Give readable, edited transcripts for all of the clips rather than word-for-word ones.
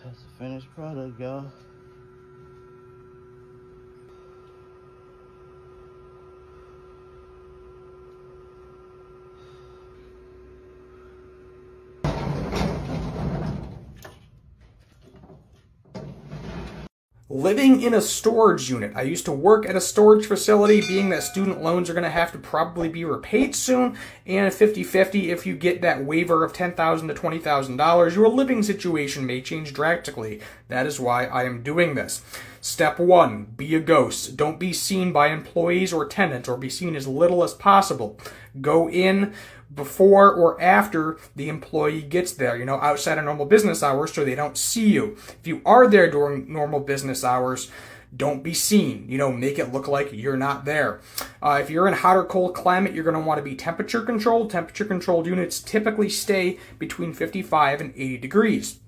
That's the finished product, y'all. Living in a storage unit. I used to work at a storage facility, being that student loans are going to have to probably be repaid soon, and 50-50 if you get that waiver of $10,000 to $20,000, your living situation may change drastically. That is why I am doing this. Step 1, be a ghost. Don't be seen by employees or tenants, or be seen as little as possible. Go in before or after the employee gets there, outside of normal business hours, so they don't see you. If you are there during normal business hours, don't be seen. Make it look like you're not there. If you're in hot or cold climate, you're going to want to be temperature controlled. Temperature controlled units typically stay between 55 and 80 degrees.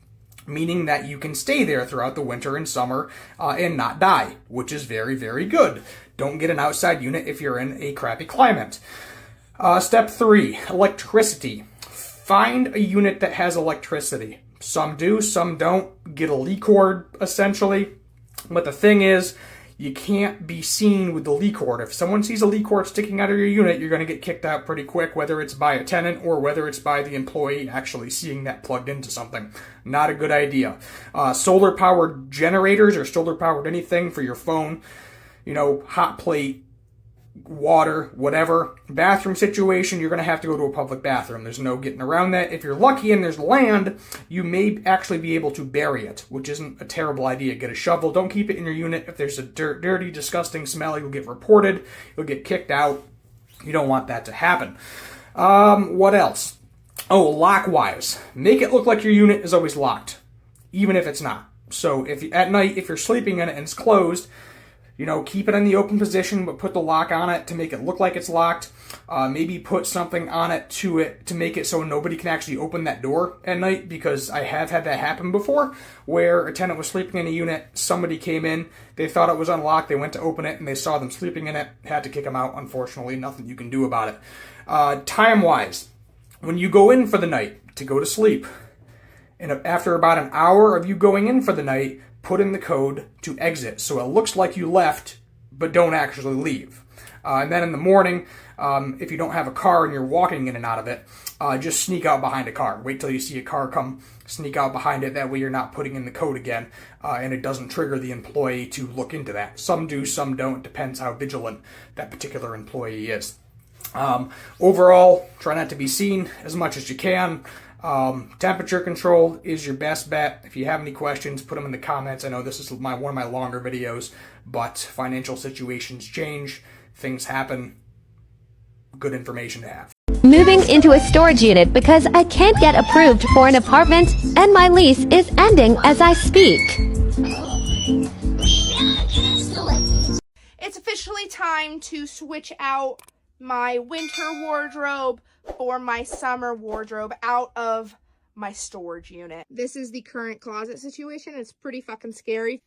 Meaning that you can stay there throughout the winter and summer and not die, which is very, very good. Don't get an outside unit if you're in a crappy climate. Step 3, electricity. Find a unit that has electricity. Some do, some don't. Get a leak cord, essentially. But the thing is, you can't be seen with the leak cord. If someone sees a leak cord sticking out of your unit, you're going to get kicked out pretty quick, whether it's by a tenant or whether it's by the employee actually seeing that plugged into something. Not a good idea. Solar-powered generators or solar-powered anything for your phone, hot plate, water, whatever. Bathroom situation, you're going to have to go to a public bathroom. There's no getting around that. If you're lucky and there's land, you may actually be able to bury it, which isn't a terrible idea. Get a shovel. Don't keep it in your unit. If there's a dirty, disgusting smell, you'll get reported. You'll get kicked out. You don't want that to happen. What else? Oh, lock-wise. Make it look like your unit is always locked, even if it's not. So at night, if you're sleeping in it and it's closed, keep it in the open position, but put the lock on it to make it look like it's locked. Maybe put something on it to make it so nobody can actually open that door at night, because I have had that happen before, where a tenant was sleeping in a unit, somebody came in, they thought it was unlocked, they went to open it, and they saw them sleeping in it, had to kick them out, unfortunately. Nothing you can do about it. Time-wise, when you go in for the night to go to sleep, and after about an hour of you going in for the night, put in the code to exit, so it looks like you left, but don't actually leave. And then in the morning, if you don't have a car and you're walking in and out of it, just sneak out behind a car. Wait till you see a car come, sneak out behind it. That way you're not putting in the code again, and it doesn't trigger the employee to look into that. Some do, some don't. It depends how vigilant that particular employee is. Overall, try not to be seen as much as you can. Temperature control is your best bet. If you have any questions, put them in the comments. I know this is one of my longer videos, but financial situations change, things happen. Good information to have. Moving into a storage unit because I can't get approved for an apartment and my lease is ending as I speak. It's officially time to switch out my winter wardrobe for my summer wardrobe out of my storage unit. This is the current closet situation. It's pretty fucking scary.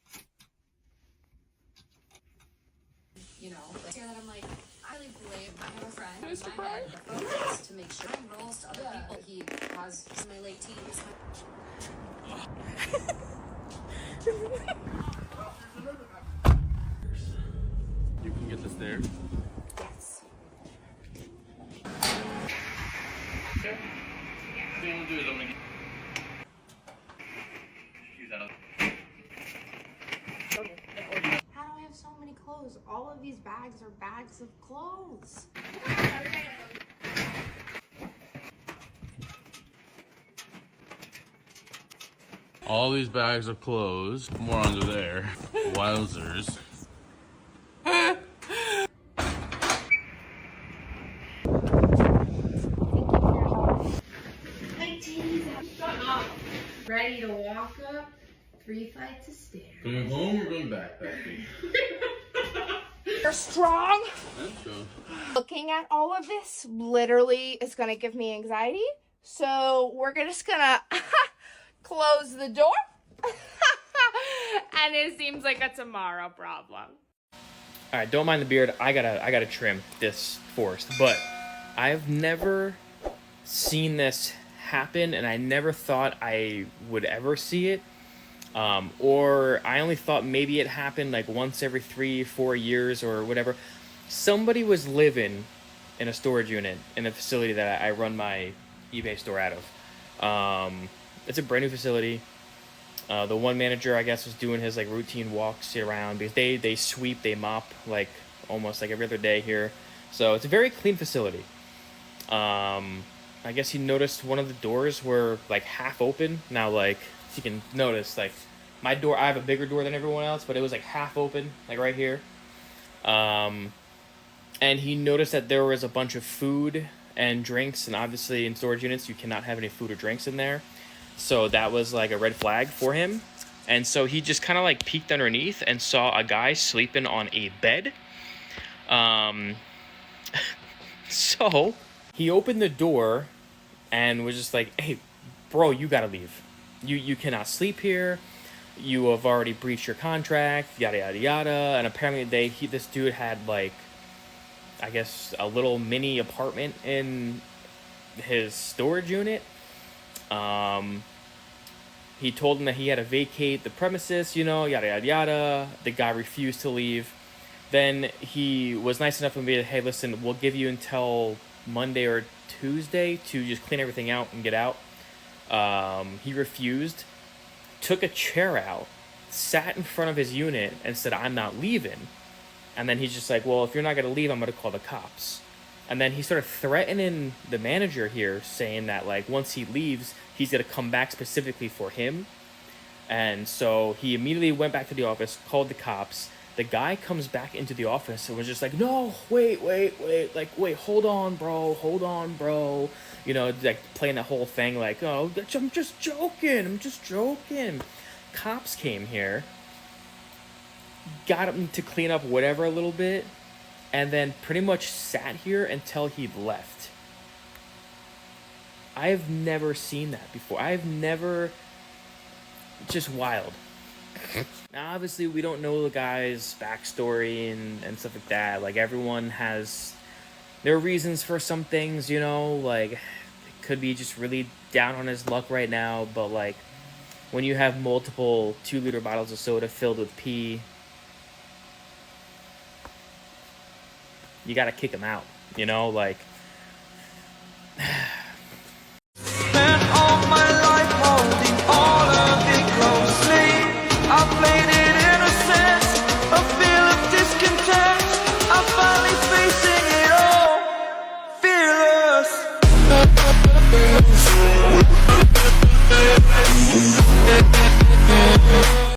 That I'm like, I really believe I have a friend in my head focus to make sure I rolls to other people. He has my late teens. You can get the stairs. Yes. Okay. What I'm gonna do is I'm gonna get these bags are bags of clothes. All these bags are closed. More under there. Wowzers. Ready to walk up 3 flights of stairs. Going home or going backpacking? You're strong. I'm strong. Looking at all of this literally is gonna give me anxiety. So we're just gonna close the door. And it seems like a tomorrow problem. All right, don't mind the beard. I gotta trim this forest, but I've never seen this happen, and I never thought I would ever see it. Or I only thought maybe it happened like once every 3-4 years or whatever. Somebody was living in a storage unit in a facility that I run my eBay store out of. It's a brand new facility. The one manager, I guess, was doing his like routine walks around because they sweep, they mop like almost like every other day here. So it's a very clean facility. I guess he noticed one of the doors were like half open. Now, like you can notice, like my door, I have a bigger door than everyone else, but it was like half open, like right here. And he noticed that there was a bunch of food and drinks, and obviously in storage units you cannot have any food or drinks in there. So that was like a red flag for him. And so he just kind of like peeked underneath and saw a guy sleeping on a bed. So he opened the door and was just like, hey, bro, you gotta leave. You cannot sleep here. You have already breached your contract, yada, yada, yada. And apparently this dude had like, I guess, a little mini apartment in his storage unit. He told him that he had to vacate the premises, you know, yada, yada, yada. The guy refused to leave. Then he was nice enough to be like, hey, listen, we'll give you until Monday or Tuesday to just clean everything out and get out. He refused, took a chair out, sat in front of his unit and said, I'm not leaving. And then he's just like, well, if you're not going to leave, I'm going to call the cops. And then he started threatening the manager here, saying that like once he leaves, he's going to come back specifically for him. And so he immediately went back to the office, called the cops. The guy comes back into the office and was just like, no, wait, hold on, bro. You know, like playing that whole thing like, oh, I'm just joking. Cops came here, got him to clean up whatever a little bit, and then pretty much sat here until he left. I've never seen that before. Just wild. Now, obviously, we don't know the guy's backstory and stuff like that. Like, everyone has their reasons for some things, you know? Like, it could be just really down on his luck right now, but, like, when you have multiple 2-liter bottles of soda filled with pee, you gotta kick him out, you know? Like... Spent all my life holding all of it closely. I played it innocent, a feel of discontent. I'm finally facing it all, fearless.